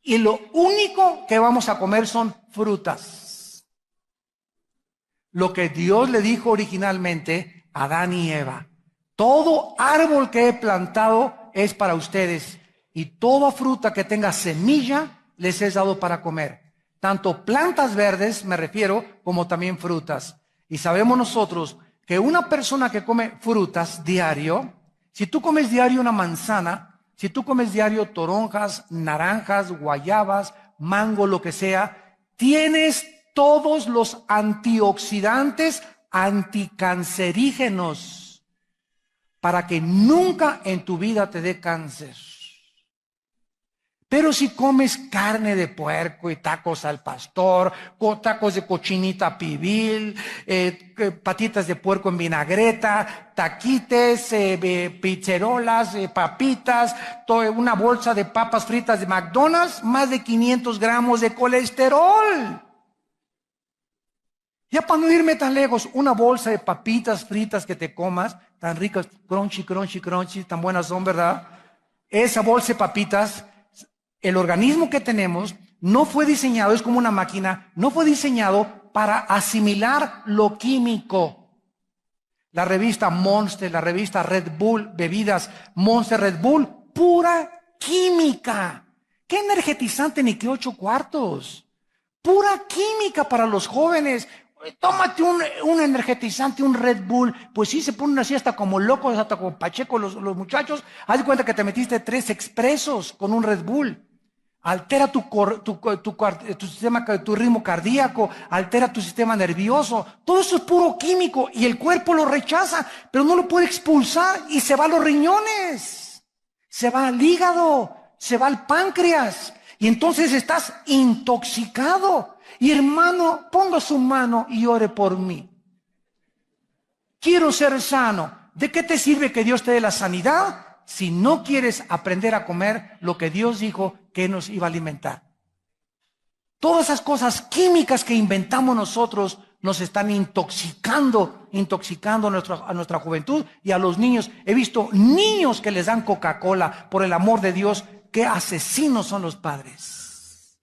Y lo único que vamos a comer son frutas. Lo que Dios le dijo originalmente a Adán y Eva: todo árbol que he plantado es para ustedes, y toda fruta que tenga semilla les he dado para comer. Tanto plantas verdes, me refiero, como también frutas. Y sabemos nosotros que una persona que come frutas diario, si tú comes diario una manzana, si tú comes diario toronjas, naranjas, guayabas, mango, lo que sea, tienes todos los antioxidantes anticancerígenos para que nunca en tu vida te dé cáncer. Pero si comes carne de puerco y tacos al pastor, tacos de cochinita pibil, patitas de puerco en vinagreta, taquites, pizzerolas, papitas, una bolsa de papas fritas de McDonald's, más de 500 gramos de colesterol. Ya para no irme tan lejos, una bolsa de papitas fritas que te comas, tan ricas, crunchy, crunchy, crunchy, tan buenas son, ¿verdad? Esa bolsa de papitas, el organismo que tenemos no fue diseñado, es como una máquina, no fue diseñado para asimilar lo químico. La revista Monster, la revista Red Bull, bebidas Monster Red Bull, pura química. ¿Qué energetizante ni qué 8 cuartos? Pura química para los jóvenes. Tómate un energetizante, un Red Bull. Pues sí, se ponen así hasta como locos, hasta como pacheco los muchachos. Haz de cuenta que te metiste 3 expresos con un Red Bull. Altera tu sistema, tu ritmo cardíaco, altera tu sistema nervioso. Todo eso es puro químico y el cuerpo lo rechaza, pero no lo puede expulsar y se va a los riñones, se va al hígado, se va al páncreas y entonces estás intoxicado. Y hermano, ponga su mano y ore por mí. Quiero ser sano. ¿De qué te sirve que Dios te dé la sanidad si no quieres aprender a comer lo que Dios dijo que nos iba a alimentar? Todas esas cosas químicas que inventamos nosotros nos están intoxicando a nuestra juventud y a los niños. He visto niños que les dan Coca-Cola, por el amor de Dios, qué asesinos son los padres.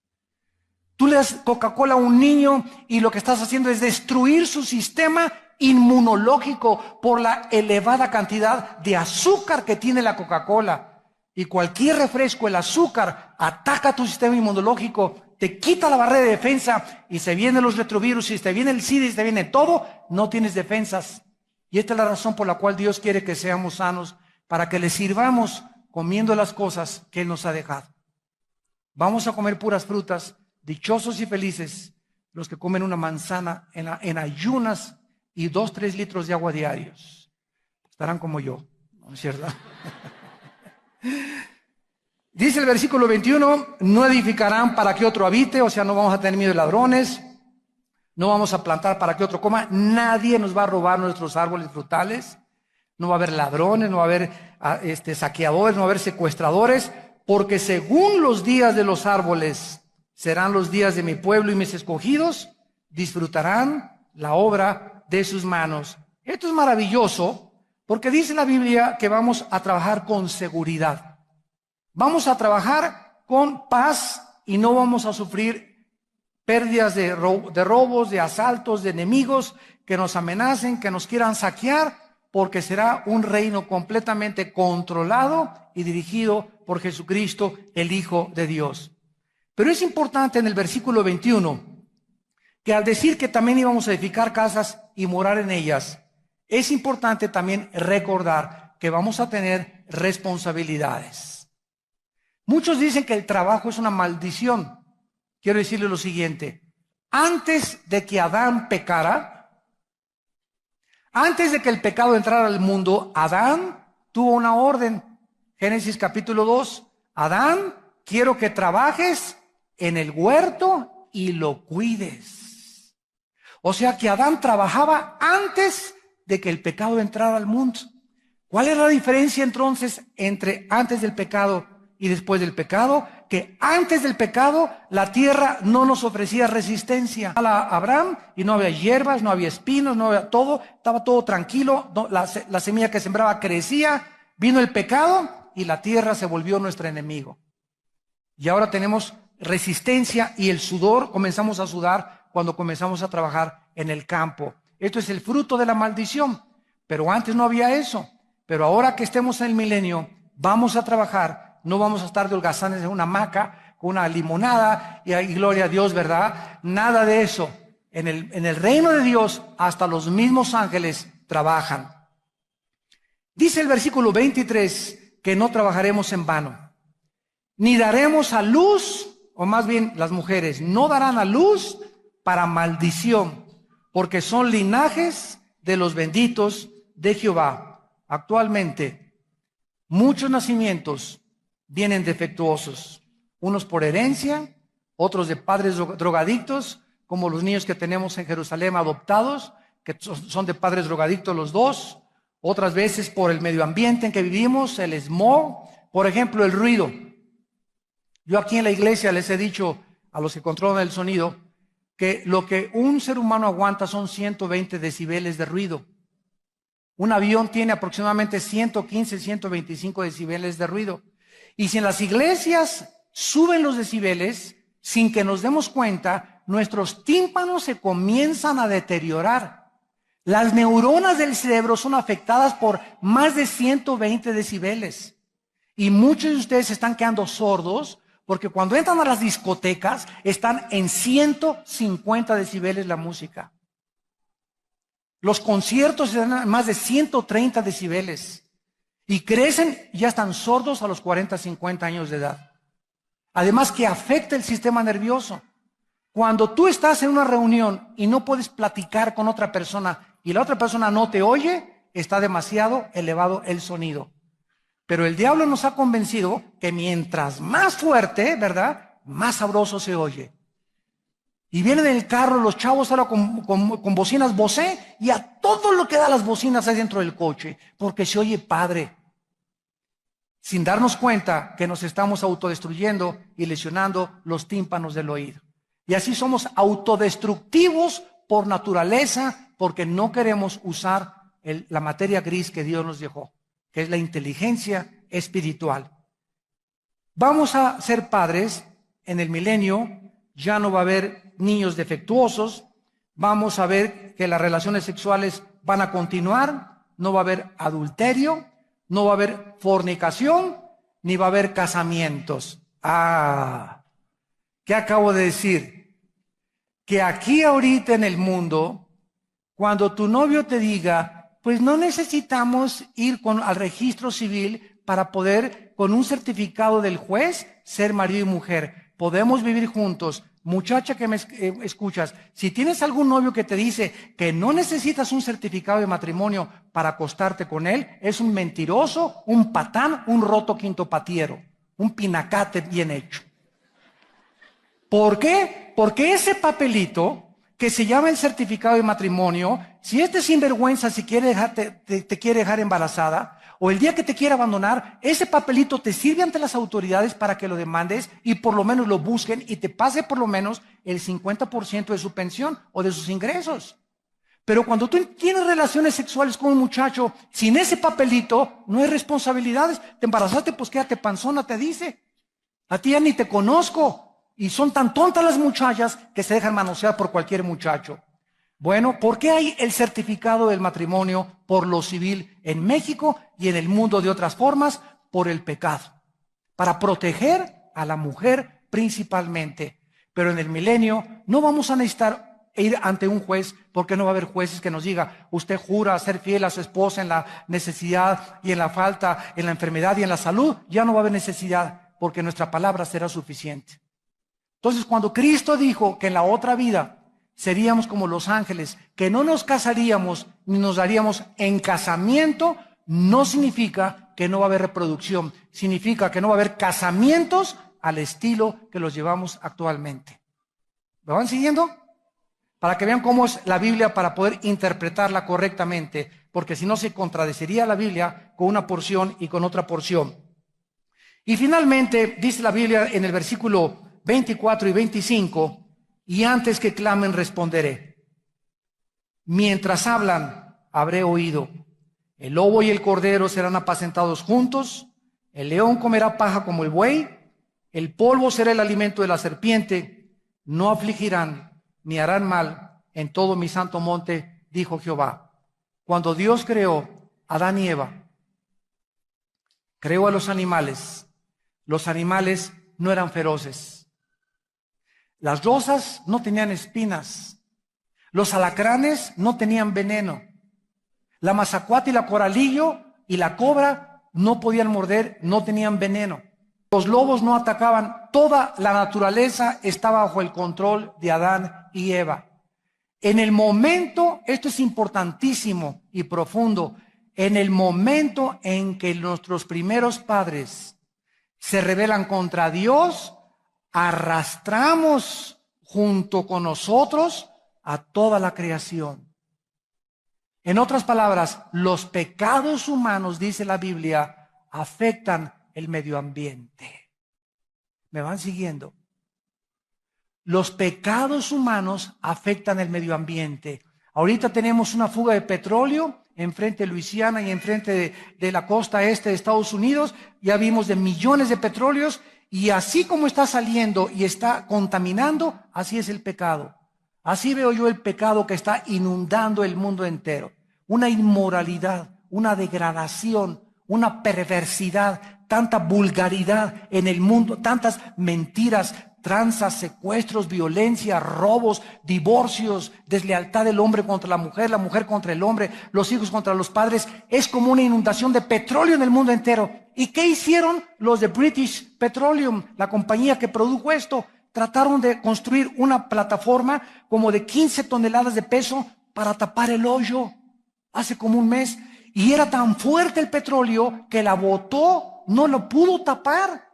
Tú le das Coca-Cola a un niño y lo que estás haciendo es destruir su sistema inmunológico por la elevada cantidad de azúcar que tiene la Coca-Cola. Y cualquier refresco, el azúcar, ataca tu sistema inmunológico, te quita la barrera de defensa y se vienen los retrovirus, y te viene el SIDA y te viene todo, no tienes defensas. Y esta es la razón por la cual Dios quiere que seamos sanos, para que le sirvamos comiendo las cosas que Él nos ha dejado. Vamos a comer puras frutas. Dichosos y felices los que comen una manzana en ayunas y 2-3 litros de agua diarios. Estarán como yo, ¿no es cierto? Dice el versículo 21, no edificarán para que otro habite, o sea, no vamos a tener miedo de ladrones, no vamos a plantar para que otro coma, nadie nos va a robar nuestros árboles frutales, no va a haber ladrones, no va a haber saqueadores, no va a haber secuestradores, porque según los días de los árboles serán los días de mi pueblo y mis escogidos disfrutarán la obra de sus manos. Esto es maravilloso porque dice la Biblia que vamos a trabajar con seguridad. Vamos a trabajar con paz y no vamos a sufrir pérdidas de robos, de asaltos, de enemigos que nos amenacen, que nos quieran saquear, porque será un reino completamente controlado y dirigido por Jesucristo, el Hijo de Dios. Pero es importante en el versículo 21 que al decir que también íbamos a edificar casas y morar en ellas, es importante también recordar que vamos a tener responsabilidades. Muchos dicen que el trabajo es una maldición. Quiero decirle lo siguiente: antes de que Adán pecara, antes de que el pecado entrara al mundo, Adán tuvo una orden. Génesis capítulo 2, Adán, quiero que trabajes en el huerto y lo cuides. O sea que Adán trabajaba antes de que el pecado entrara al mundo. ¿Cuál es la diferencia entonces entre antes del pecado y después del pecado? que antes del pecado la tierra no nos ofrecía resistencia. A Abraham, y no había hierbas, no había espinos, no había todo, estaba todo tranquilo, la semilla que sembraba crecía, vino el pecado y la tierra se volvió nuestro enemigo. Y ahora tenemos resistencia y el sudor, comenzamos a sudar cuando comenzamos a trabajar en el campo. Esto es el fruto de la maldición, pero antes no había eso. Pero ahora que estemos en el milenio, vamos a trabajar, no vamos a estar de holgazanes en una hamaca, con una limonada, y gloria a Dios, ¿verdad? Nada de eso. En el reino de Dios, hasta los mismos ángeles trabajan. Dice el versículo 23 que no trabajaremos en vano, ni daremos a luz, o más bien las mujeres no darán a luz para maldición, porque son linajes de los benditos de Jehová. Actualmente, muchos nacimientos vienen defectuosos, unos por herencia, otros de padres drogadictos, como los niños que tenemos en Jerusalén adoptados, que son de padres drogadictos los dos, otras veces por el medio ambiente en que vivimos, el smog, por ejemplo, el ruido. Yo aquí en la iglesia les he dicho a los que controlan el sonido que lo que un ser humano aguanta son 120 decibeles de ruido. Un avión tiene aproximadamente 115, 125 decibeles de ruido. Y si en las iglesias suben los decibeles, sin que nos demos cuenta, nuestros tímpanos se comienzan a deteriorar. Las neuronas del cerebro son afectadas por más de 120 decibeles. Y muchos de ustedes se están quedando sordos porque cuando entran a las discotecas están en 150 decibeles la música. Los conciertos están a más de 130 decibeles y crecen y ya están sordos a los 40, 50 años de edad. Además que afecta el sistema nervioso. Cuando tú estás en una reunión y no puedes platicar con otra persona y la otra persona no te oye, está demasiado elevado el sonido. Pero el diablo nos ha convencido que mientras más fuerte, ¿verdad?, más sabroso se oye. Y vienen en el carro los chavos ahora con bocinas Bose y a todo lo que da las bocinas hay dentro del coche, porque se oye padre. Sin darnos cuenta que nos estamos autodestruyendo y lesionando los tímpanos del oído. Y así somos autodestructivos por naturaleza, porque no queremos usar la materia gris que Dios nos dejó, que es la inteligencia espiritual. Vamos a ser padres en el milenio, ya no va a haber niños defectuosos, vamos a ver que las relaciones sexuales van a continuar, no va a haber adulterio, no va a haber fornicación, ni va a haber casamientos. ¿Qué acabo de decir? Que aquí ahorita en el mundo, cuando tu novio te diga, pues no necesitamos ir al registro civil para poder, con un certificado del juez, ser marido y mujer. Podemos vivir juntos. Muchacha que me escuchas, si tienes algún novio que te dice que no necesitas un certificado de matrimonio para acostarte con él, es un mentiroso, un patán, un roto quinto patiero, un pinacate bien hecho. ¿Por qué? Porque ese papelito que se llama el certificado de matrimonio, si este sinvergüenza te quiere dejar embarazada, o el día que te quiera abandonar, ese papelito te sirve ante las autoridades para que lo demandes y por lo menos lo busquen y te pase por lo menos el 50% de su pensión o de sus ingresos. Pero cuando tú tienes relaciones sexuales con un muchacho sin ese papelito, no hay responsabilidades. Te embarazaste, pues quédate panzona, te dice. A ti ya ni te conozco. Y son tan tontas las muchachas que se dejan manosear por cualquier muchacho. Bueno, ¿por qué hay el certificado del matrimonio por lo civil en México y en el mundo de otras formas? Por el pecado. Para proteger a la mujer principalmente. Pero en el milenio no vamos a necesitar ir ante un juez, porque no va a haber jueces que nos diga, usted jura ser fiel a su esposa en la necesidad y en la falta, en la enfermedad y en la salud. Ya no va a haber necesidad, porque nuestra palabra será suficiente. Entonces, cuando Cristo dijo que en la otra vida seríamos como los ángeles, que no nos casaríamos ni nos daríamos en casamiento, no significa que no va a haber reproducción, significa que no va a haber casamientos al estilo que los llevamos actualmente. ¿Me van siguiendo? Para que vean cómo es la Biblia para poder interpretarla correctamente, porque si no se contradeciría la Biblia con una porción y con otra porción. Y finalmente, dice la Biblia en el versículo 24 y 25, y antes que clamen responderé. Mientras hablan, habré oído. El lobo y el cordero serán apacentados juntos, el león comerá paja como el buey, el polvo será el alimento de la serpiente, no afligirán ni harán mal en todo mi santo monte, dijo Jehová. Cuando Dios creó a Adán y Eva, creó a los animales no eran feroces. Las rosas no tenían espinas, los alacranes no tenían veneno, la mazacuata y la coralillo y la cobra no podían morder, no tenían veneno. Los lobos no atacaban, toda la naturaleza estaba bajo el control de Adán y Eva. En el momento, esto es importantísimo y profundo, en el momento en que nuestros primeros padres se rebelan contra Dios, arrastramos junto con nosotros a toda la creación. En otras palabras, los pecados humanos, dice la Biblia, afectan el medio ambiente. ¿Me van siguiendo? Los pecados humanos afectan el medio ambiente. Ahorita tenemos una fuga de petróleo enfrente de Luisiana y enfrente de la costa este de Estados Unidos. Ya vimos de millones de petróleos, y así como está saliendo y está contaminando, así es el pecado. Así veo yo el pecado que está inundando el mundo entero. Una inmoralidad, una degradación, una perversidad, tanta vulgaridad en el mundo, tantas mentiras, tranzas, secuestros, violencia, robos, divorcios, deslealtad del hombre contra la mujer contra el hombre, los hijos contra los padres. Es como una inundación de petróleo en el mundo entero. ¿Y qué hicieron los de British Petroleum, la compañía que produjo esto? Trataron de construir una plataforma como de 15 toneladas de peso para tapar el hoyo hace como un mes. Y era tan fuerte el petróleo que la botó, no lo pudo tapar.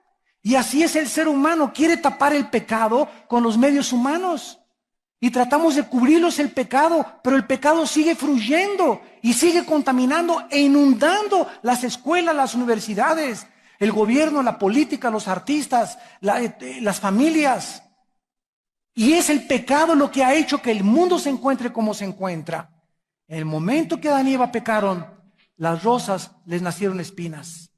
Y así es el ser humano, quiere tapar el pecado con los medios humanos. Y tratamos de cubrirlos el pecado, pero el pecado sigue fluyendo y sigue contaminando e inundando las escuelas, las universidades, el gobierno, la política, los artistas, las familias. Y es el pecado lo que ha hecho que el mundo se encuentre como se encuentra. En el momento que Adán y Eva pecaron, las rosas les nacieron espinas.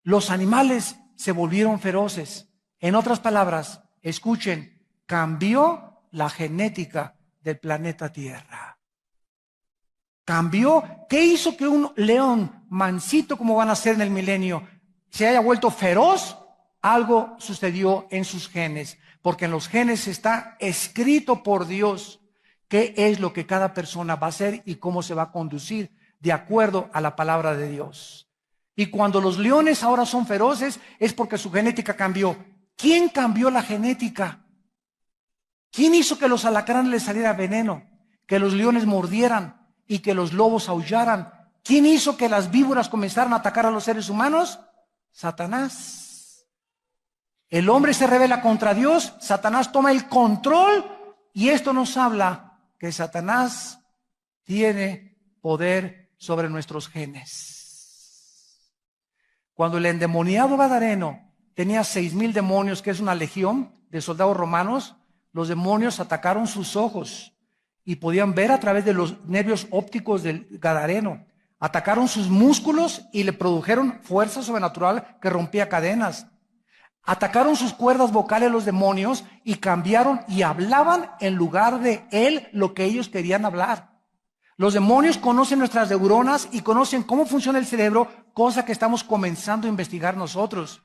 Los animales se volvieron feroces. En otras palabras, escuchen, cambió la genética del planeta Tierra. Cambió. ¿Qué hizo que un león mansito, como van a ser en el milenio, se haya vuelto feroz? Algo sucedió en sus genes, porque en los genes está escrito por Dios qué es lo que cada persona va a hacer y cómo se va a conducir de acuerdo a la palabra de Dios. Y cuando los leones ahora son feroces es porque su genética cambió. ¿Quién cambió la genética? ¿Quién hizo que los alacranes les saliera veneno, que los leones mordieran y que los lobos aullaran? ¿Quién hizo que las víboras comenzaran a atacar a los seres humanos? Satanás. El hombre se rebela contra Dios, Satanás toma el control, y esto nos habla que Satanás tiene poder sobre nuestros genes. Cuando el endemoniado gadareno tenía 6,000 demonios, que es una legión de soldados romanos, los demonios atacaron sus ojos y podían ver a través de los nervios ópticos del gadareno. Atacaron sus músculos y le produjeron fuerza sobrenatural que rompía cadenas. Atacaron sus cuerdas vocales los demonios y cambiaron y hablaban en lugar de él lo que ellos querían hablar. Los demonios conocen nuestras neuronas y conocen cómo funciona el cerebro, cosa que estamos comenzando a investigar nosotros.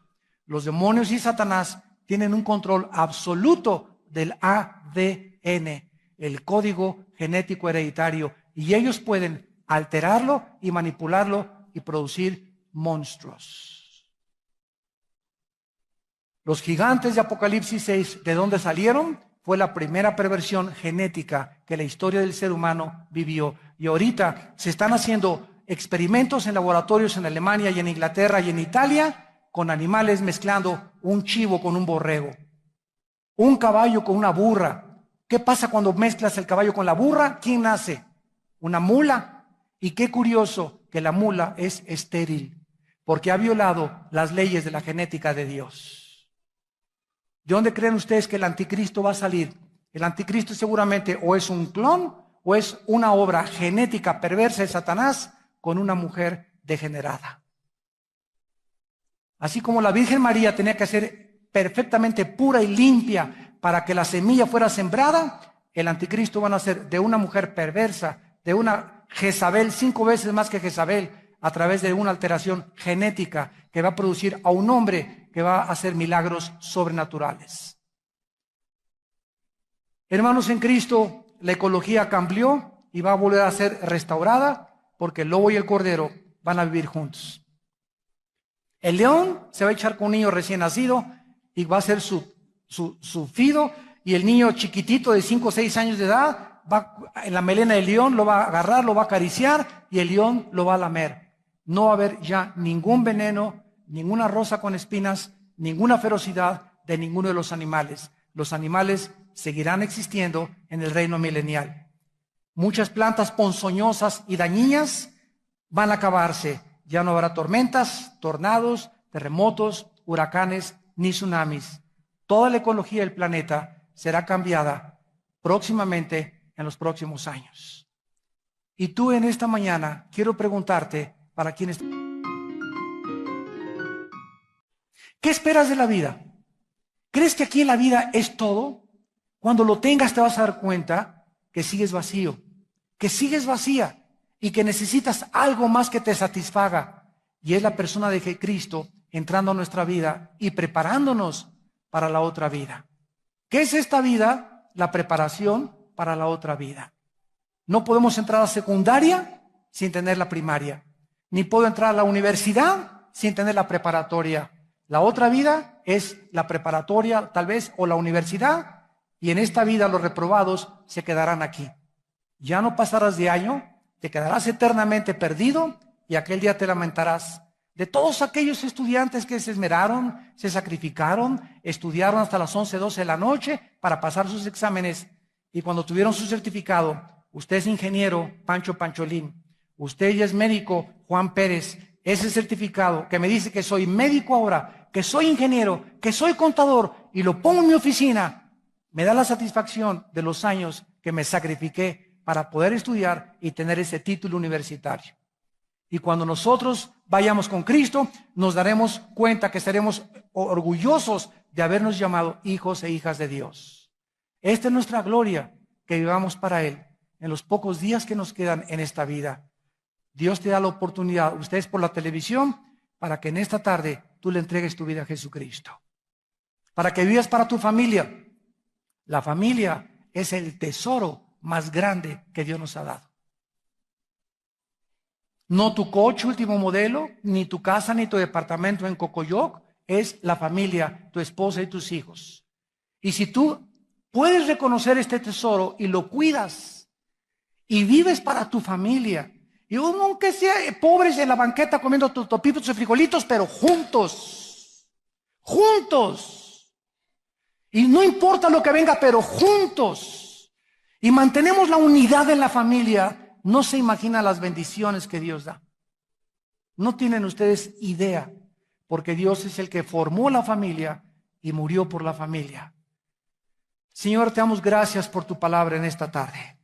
Los demonios y Satanás tienen un control absoluto del ADN, el código genético hereditario, y ellos pueden alterarlo y manipularlo y producir monstruos. Los gigantes de Apocalipsis 6, ¿de dónde salieron? Fue la primera perversión genética que la historia del ser humano vivió. Y ahorita se están haciendo experimentos en laboratorios en Alemania y en Inglaterra y en Italia con animales, mezclando un chivo con un borrego, un caballo con una burra. ¿Qué pasa cuando mezclas el caballo con la burra? ¿Quién nace? Una mula. Y qué curioso que la mula es estéril, porque ha violado las leyes de la genética de Dios. ¿De dónde creen ustedes que el anticristo va a salir? El anticristo seguramente o es un clon o es una obra genética perversa de Satanás con una mujer degenerada. Así como la Virgen María tenía que ser perfectamente pura y limpia para que la semilla fuera sembrada, el anticristo va a nacer de una mujer perversa, de una Jezabel, 5 veces más que Jezabel, a través de una alteración genética que va a producir a un hombre que va a hacer milagros sobrenaturales. Hermanos en Cristo, la ecología cambió y va a volver a ser restaurada porque el lobo y el cordero van a vivir juntos. El león se va a echar con un niño recién nacido y va a ser su fido, y el niño chiquitito de 5 o 6 años de edad va en la melena del león, lo va a agarrar, lo va a acariciar y el león lo va a lamer. No va a haber ya ningún veneno, ninguna rosa con espinas, ninguna ferocidad de ninguno de los animales. Los animales seguirán existiendo en el reino milenial. Muchas plantas ponzoñosas y dañinas van a acabarse. Ya no habrá tormentas, tornados, terremotos, huracanes, ni tsunamis. Toda la ecología del planeta será cambiada próximamente en los próximos años. Y tú en esta mañana quiero preguntarte, para quienes... ¿Qué esperas de la vida? ¿Crees que aquí en la vida es todo? Cuando lo tengas te vas a dar cuenta que sigues vacío, que sigues vacía y que necesitas algo más que te satisfaga. Y es la persona de Cristo entrando a nuestra vida y preparándonos para la otra vida. ¿Qué es esta vida? La preparación para la otra vida. No podemos entrar a secundaria sin tener la primaria, ni puedo entrar a la universidad sin tener la preparatoria. La otra vida es la preparatoria, tal vez, o la universidad, y en esta vida los reprobados se quedarán aquí. Ya no pasarás de año, te quedarás eternamente perdido y aquel día te lamentarás de todos aquellos estudiantes que se esmeraron, se sacrificaron, estudiaron hasta las 11, 12 de la noche para pasar sus exámenes, y cuando tuvieron su certificado, usted es ingeniero, Pancho Pancholín, usted ya es médico, Juan Pérez, ese certificado que me dice que soy médico ahora, que soy ingeniero, que soy contador y lo pongo en mi oficina, me da la satisfacción de los años que me sacrifiqué para poder estudiar y tener ese título universitario. Y cuando nosotros vayamos con Cristo, nos daremos cuenta que estaremos orgullosos de habernos llamado hijos e hijas de Dios. Esta es nuestra gloria, que vivamos para Él en los pocos días que nos quedan en esta vida. Dios te da la oportunidad, ustedes por la televisión, para que en esta tarde tú le entregues tu vida a Jesucristo. Para que vivas para tu familia. La familia es el tesoro más grande que Dios nos ha dado. No tu coche último modelo, ni tu casa, ni tu departamento en Cocoyoc, es la familia, tu esposa y tus hijos. Y si tú puedes reconocer este tesoro y lo cuidas y vives para tu familia, y aunque sea pobres en la banqueta comiendo tus topitos y frijolitos, pero juntos, juntos. Y no importa lo que venga, pero juntos. Y mantenemos la unidad en la familia. No se imagina las bendiciones que Dios da. No tienen ustedes idea, porque Dios es el que formó la familia y murió por la familia. Señor, te damos gracias por tu palabra en esta tarde.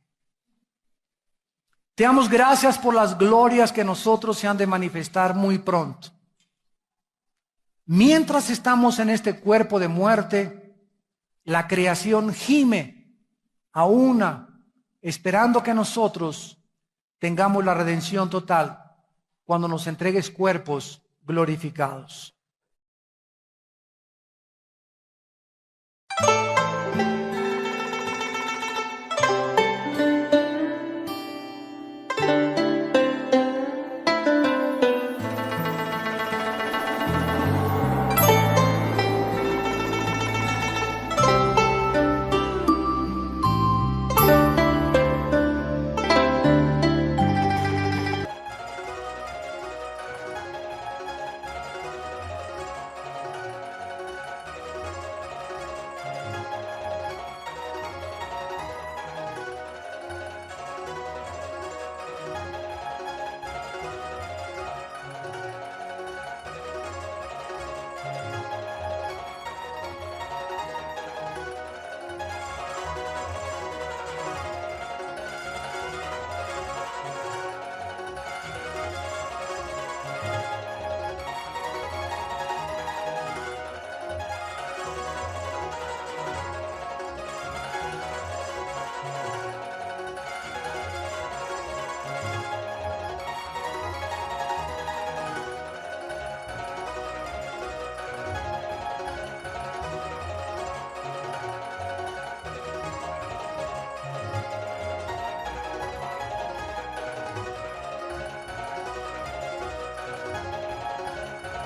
Te damos gracias por las glorias que nosotros se han de manifestar muy pronto. Mientras estamos en este cuerpo de muerte, la creación gime a una, esperando que nosotros tengamos la redención total cuando nos entregues cuerpos glorificados.